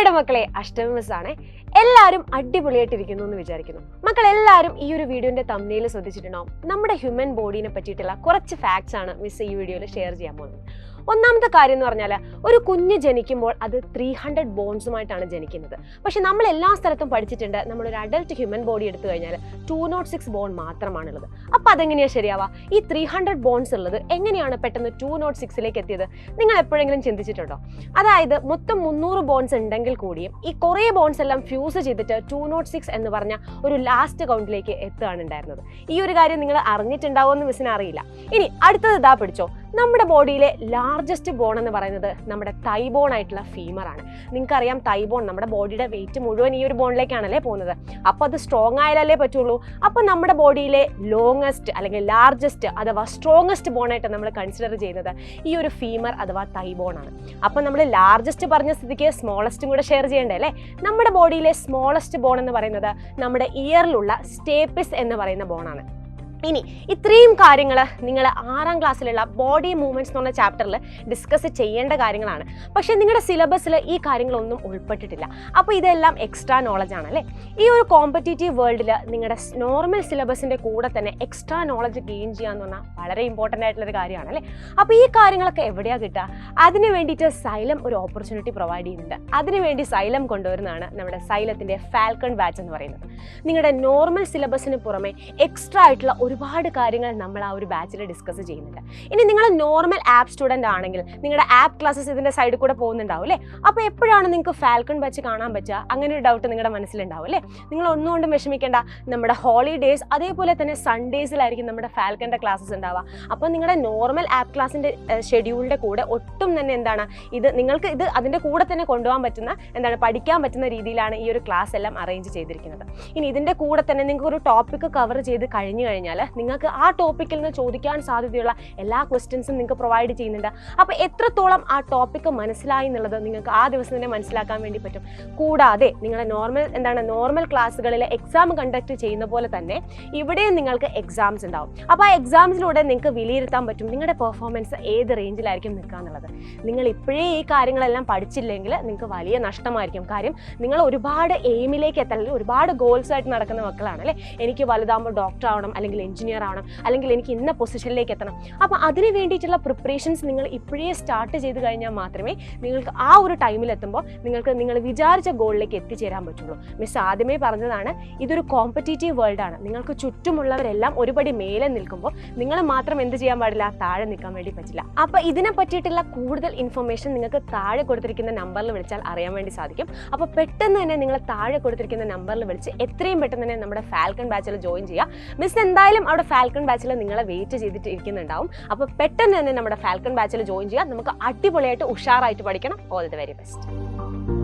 Hi മക്കളെ, അഷ്ടമി miss ആണ്. എല്ലാവരും അടിപൊളിയായിട്ടിരിക്കുന്നു എന്ന് വിചാരിക്കുന്നു. മക്കൾ എല്ലാവരും ഈ ഒരു വീഡിയോന്റെ തംബ്നെയിൽ ശ്രദ്ധിച്ചിട്ടുണ്ടാവും. നമ്മുടെ ഹ്യൂമൻ ബോഡീനെ പറ്റിയിട്ടുള്ള കുറച്ച് ഫാക്ട്സ് ആണ് മിസ് ഈ വീഡിയോയിൽ ഷെയർ ചെയ്യാൻ പോകുന്നത്. ഒന്നാമത്തെ കാര്യം എന്ന് പറഞ്ഞാൽ, ഒരു കുഞ്ഞ് ജനിക്കുമ്പോൾ അത് 300 ബോൺസുമായിട്ടാണ് ജനിക്കുന്നത്. പക്ഷെ നമ്മൾ എല്ലാ സ്ഥലത്തും പഠിച്ചിട്ടുണ്ട്, നമ്മളൊരു അഡൽട്ട് ഹ്യൂമൻ ബോഡി എടുത്തു കഴിഞ്ഞാൽ 206 ബോൺ മാത്രമാണുള്ളത്. അപ്പോൾ അതെങ്ങനെയാണ് ശരിയാവുക? ഈ 300 ബോൺസ് ഉള്ളത് എങ്ങനെയാണ് പെട്ടെന്ന് 206ലേക്ക് എത്തിയത്? നിങ്ങൾ എപ്പോഴെങ്കിലും ചിന്തിച്ചിട്ടുണ്ടോ? അതായത് മൊത്തം 300 ബോൺസ് ഉണ്ടെങ്കിൽ കൂടിയും ഈ കുറേ ബോൺസ് എല്ലാം ഫ്യൂസ് ചെയ്തിട്ട് 206 എന്ന് പറഞ്ഞ ഒരു ലാസ്റ്റ് കൗണ്ടിലേക്ക് എത്തുകയാണ് ഉണ്ടായിരുന്നത്. ഈ ഒരു കാര്യം നിങ്ങൾ അറിഞ്ഞിട്ടുണ്ടാവുമെന്ന് മിസ്സിന് അറിയില്ല. ഇനി അടുത്തത് ഇതാ പിടിച്ചോ. നമ്മുടെ ബോഡിയിലെ ലാർജസ്റ്റ് ബോൺ എന്ന് പറയുന്നത് നമ്മുടെ തൈ ബോൺ ആയിട്ടുള്ള ഫീമർ ആണ്. നിങ്ങൾക്കറിയാം, തൈ ബോൺ നമ്മുടെ ബോഡിയുടെ വെയിറ്റ് മുഴുവൻ ഈ ഒരു ബോണിലേക്കാണല്ലേ പോകുന്നത്. അപ്പോൾ അത് സ്ട്രോങ് ആയാലല്ലേ പറ്റുള്ളൂ. അപ്പോൾ നമ്മുടെ ബോഡിയിലെ ലോങ്ങസ്റ്റ് അല്ലെങ്കിൽ ലാർജസ്റ്റ് അഥവാ സ്ട്രോങ്ങസ്റ്റ് ബോൺ ആയിട്ട് നമ്മൾ കൺസിഡർ ചെയ്യുന്നത് ഈ ഒരു ഫീമർ അഥവാ തൈ ബോൺ ആണ്. അപ്പോൾ നമ്മൾ ലാർജസ്റ്റ് പറഞ്ഞ സ്ഥിതിക്ക് സ്മോളസ്റ്റും കൂടെ ഷെയർ ചെയ്യണ്ടേ അല്ലേ? നമ്മുടെ ബോഡിയിലെ സ്മോളസ്റ്റ് ബോൺ എന്ന് പറയുന്നത് നമ്മുടെ ഇയറിലുള്ള സ്റ്റേപ്പിസ് എന്ന് പറയുന്ന ബോണാണ്. ഇനി ഇത്രയും കാര്യങ്ങൾ നിങ്ങൾ 6ാം ക്ലാസ്സിലുള്ള ബോഡി മൂവ്മെൻറ്റ്സ് എന്ന് പറഞ്ഞ ചാപ്റ്ററിൽ ഡിസ്കസ് ചെയ്യേണ്ട കാര്യങ്ങളാണ്. പക്ഷേ നിങ്ങളുടെ സിലബസിൽ ഈ കാര്യങ്ങളൊന്നും ഉൾപ്പെട്ടിട്ടില്ല. അപ്പോൾ ഇതെല്ലാം എക്സ്ട്രാ നോളജ് ആണല്ലേ. ഈ ഒരു കോമ്പറ്റീറ്റീവ് വേൾഡിൽ നിങ്ങളുടെ നോർമൽ സിലബസിൻ്റെ കൂടെ തന്നെ എക്സ്ട്രാ നോളജ് ഗെയിൻ ചെയ്യാന്ന് പറഞ്ഞാൽ വളരെ ഇമ്പോർട്ടൻ്റ് ആയിട്ടുള്ളൊരു കാര്യമാണല്ലേ. അപ്പോൾ ഈ കാര്യങ്ങളൊക്കെ എവിടെയാണ് കിട്ടുക? അതിന് വേണ്ടിയിട്ട് സൈലം ഒരു ഓപ്പർച്യൂണിറ്റി പ്രൊവൈഡ് ചെയ്യുന്നുണ്ട്. അതിനുവേണ്ടി സൈലം കൊണ്ടുവരുന്നതാണ് നമ്മുടെ സൈലത്തിൻ്റെ ഫാൽക്കൺ ബാച്ച് എന്ന് പറയുന്നത്. നിങ്ങളുടെ നോർമൽ സിലബസിന് പുറമെ എക്സ്ട്രാ ആയിട്ടുള്ള ഒരുപാട് കാര്യങ്ങൾ നമ്മൾ ആ ഒരു ബാച്ചിൽ ഡിസ്കസ് ചെയ്യുന്നുണ്ട്. ഇനി നിങ്ങൾ നോർമൽ ആപ്പ് സ്റ്റുഡൻ്റ് ആണെങ്കിൽ നിങ്ങളുടെ ആപ്പ് ക്ലാസ്സസ് ഇതിൻ്റെ സൈഡിൽ കൂടെ പോകുന്നുണ്ടാവും അല്ലേ? അപ്പോൾ എപ്പോഴാണ് നിങ്ങൾക്ക് ഫാൽക്കൺ ബാച്ച് കാണാൻ പറ്റുക? അങ്ങനെ ഒരു ഡൗട്ട് നിങ്ങളുടെ മനസ്സിലുണ്ടാവും അല്ലേ? നിങ്ങൾ ഒന്നുകൊണ്ടും വിഷമിക്കേണ്ട. നമ്മുടെ ഹോളിഡേയ്സ് അതേപോലെ തന്നെ സൺഡേസിലായിരിക്കും നമ്മുടെ ഫാൽക്കൻ്റെ ക്ലാസ്സസ് ഉണ്ടാവുക. അപ്പോൾ നിങ്ങളുടെ നോർമൽ ആപ്പ് ക്ലാസ്സിൻ്റെ ഷെഡ്യൂളിൻ്റെ കൂടെ ഒട്ടും തന്നെ നിങ്ങൾക്ക് ഇത് അതിൻ്റെ കൂടെ തന്നെ കൊണ്ടുപോകാൻ പറ്റുന്ന പഠിക്കാൻ പറ്റുന്ന രീതിയിലാണ് ഈ ഒരു ക്ലാസ് എല്ലാം അറേഞ്ച് ചെയ്തിരിക്കുന്നത്. ഇനി ഇതിൻ്റെ കൂടെ തന്നെ നിങ്ങൾക്ക് ഒരു ടോപ്പിക്ക് കവർ ചെയ്ത് കഴിഞ്ഞു കഴിഞ്ഞാൽ നിങ്ങൾക്ക് ആ ടോപ്പിക്കിൽ നിന്ന് ചോദിക്കാൻ സാധ്യതയുള്ള എല്ലാ ക്വസ്റ്റ്യൻസും നിങ്ങൾക്ക് പ്രൊവൈഡ് ചെയ്യുന്നുണ്ട്. അപ്പോൾ എത്രത്തോളം ആ ടോപ്പിക്ക് മനസ്സിലായി എന്നുള്ളത് നിങ്ങൾക്ക് ആ ദിവസം തന്നെ മനസ്സിലാക്കാൻ വേണ്ടി പറ്റും. കൂടാതെ നിങ്ങളുടെ നോർമൽ ക്ലാസ്സുകളിൽ എക്സാം കണ്ടക്ട് ചെയ്യുന്ന പോലെ തന്നെ ഇവിടെയും നിങ്ങൾക്ക് എക്സാംസ് ഉണ്ടാവും. അപ്പോൾ ആ എക്സാംസിലൂടെ നിങ്ങൾക്ക് വിലയിരുത്താൻ പറ്റും നിങ്ങളുടെ പെർഫോമൻസ് ഏത് റേഞ്ചിലായിരിക്കും നിൽക്കുക എന്നുള്ളത്. നിങ്ങൾ ഇപ്പോഴേ ഈ കാര്യങ്ങളെല്ലാം പഠിച്ചില്ലെങ്കിൽ നിങ്ങൾക്ക് വലിയ നഷ്ടമായിരിക്കും. കാര്യം നിങ്ങൾ ഒരുപാട് എയിമിലേക്ക് എത്താൻ, ഒരുപാട് ഗോൾസ് ആയിട്ട് നടക്കുന്ന മക്കളാണ് അല്ലേ. എനിക്ക് വലുതാകുമ്പോൾ ഡോക്ടർ ആവണം, അല്ലെങ്കിൽ എഞ്ചിനീയർ ആവണം, അല്ലെങ്കിൽ എനിക്ക് ഇന്ന പൊസിഷനിലേക്ക് എത്തണം. അപ്പോൾ അതിന് വേണ്ടിയിട്ടുള്ള പ്രിപ്പറേഷൻസ് നിങ്ങൾ ഇപ്പോഴേ സ്റ്റാർട്ട് ചെയ്ത് കഴിഞ്ഞാൽ മാത്രമേ നിങ്ങൾക്ക് ആ ഒരു ടൈമിൽ എത്തുമ്പോൾ നിങ്ങൾ വിചാരിച്ച ഗോളിലേക്ക് എത്തിച്ചേരാൻ പറ്റുള്ളൂ. മിസ് ആദ്യമേ പറഞ്ഞതാണ്, ഇതൊരു കോമ്പറ്റീറ്റീവ് വേൾഡാണ്. നിങ്ങൾക്ക് ചുറ്റുമുള്ളവരെല്ലാം ഒരുപടി മേലെ നിൽക്കുമ്പോൾ നിങ്ങൾ മാത്രം എന്ത് ചെയ്യാൻ പാടില്ല? താഴെ നിൽക്കാൻ വേണ്ടി പറ്റില്ല. അപ്പോൾ ഇതിനെ പറ്റിയിട്ടുള്ള കൂടുതൽ ഇൻഫർമേഷൻ നിങ്ങൾക്ക് താഴെ കൊടുത്തിരിക്കുന്ന നമ്പറിൽ വിളിച്ചാൽ അറിയാൻ വേണ്ടി സാധിക്കും. അപ്പോൾ പെട്ടെന്ന് തന്നെ നിങ്ങൾ താഴെ കൊടുത്തിരിക്കുന്ന നമ്പറിൽ വിളിച്ച് എത്രയും പെട്ടെന്ന് തന്നെ നമ്മുടെ ഫാൽക്കൺ ബാച്ചിൽ ജോയിൻ ചെയ്യുക. മിസ് എന്തായാലും അവിടെ ഫാൽക്കൺ ബാച്ചിൽ നിങ്ങളെ വെയിറ്റ് ചെയ്തിട്ട് ഇരിക്കുന്നുണ്ടാവും. അപ്പോൾ പെട്ടെന്ന് തന്നെ നമ്മുടെ ഫാൽക്കൺ ബാച്ചിൽ ജോയിൻ ചെയ്യുക. നമുക്ക് അടിപൊളിയായിട്ട് ഉഷാറായിട്ട് പഠിക്കണം. All the very best.